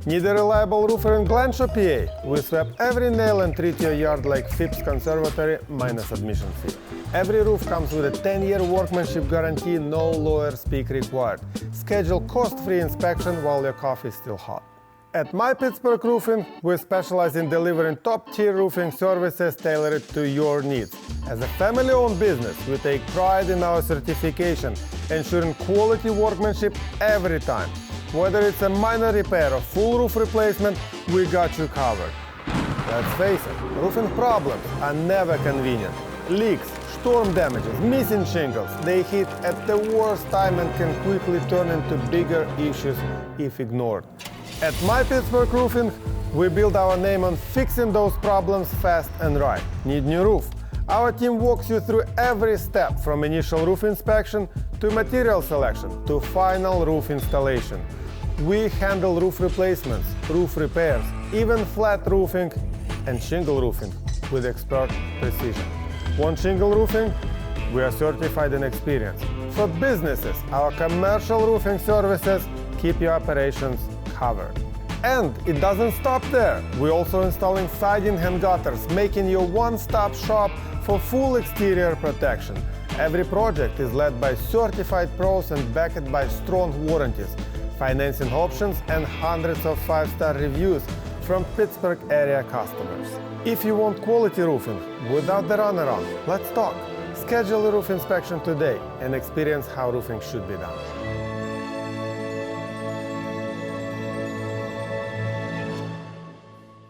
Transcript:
Need a reliable roofer in Glenshaw, PA? We swap every nail and treat your yard like Phipps Conservatory minus admission fee. Every roof comes with a 10-year workmanship guarantee, no lawyer speak required. Schedule cost-free inspection while your coffee is still hot. At MY Pittsburgh Roofing, we specialize in delivering top-tier roofing services tailored to your needs. As a family-owned business, we take pride in our certification, ensuring quality workmanship every time. Whether it's a minor repair or full roof replacement, we got you covered. Let's face it, roofing problems are never convenient. Leaks, storm damages, missing shingles, they hit at the worst time and can quickly turn into bigger issues if ignored. At MY Pittsburgh Roofing, we build our name on fixing those problems fast and right. Need new roof? Our team walks you through every step from initial roof inspection to material selection to final roof installation. We handle roof replacements, roof repairs, even flat roofing and shingle roofing with expert precision. Want shingle roofing? We are certified and experienced. For businesses, our commercial roofing services keep your operations covered. And it doesn't stop there. We're also installing siding and gutters, making you a one-stop shop for full exterior protection. Every project is led by certified pros and backed by strong warranties, financing options, and hundreds of 5-star reviews from Pittsburgh area customers. If you want quality roofing without the runaround, let's talk. Schedule a roof inspection today and experience how roofing should be done.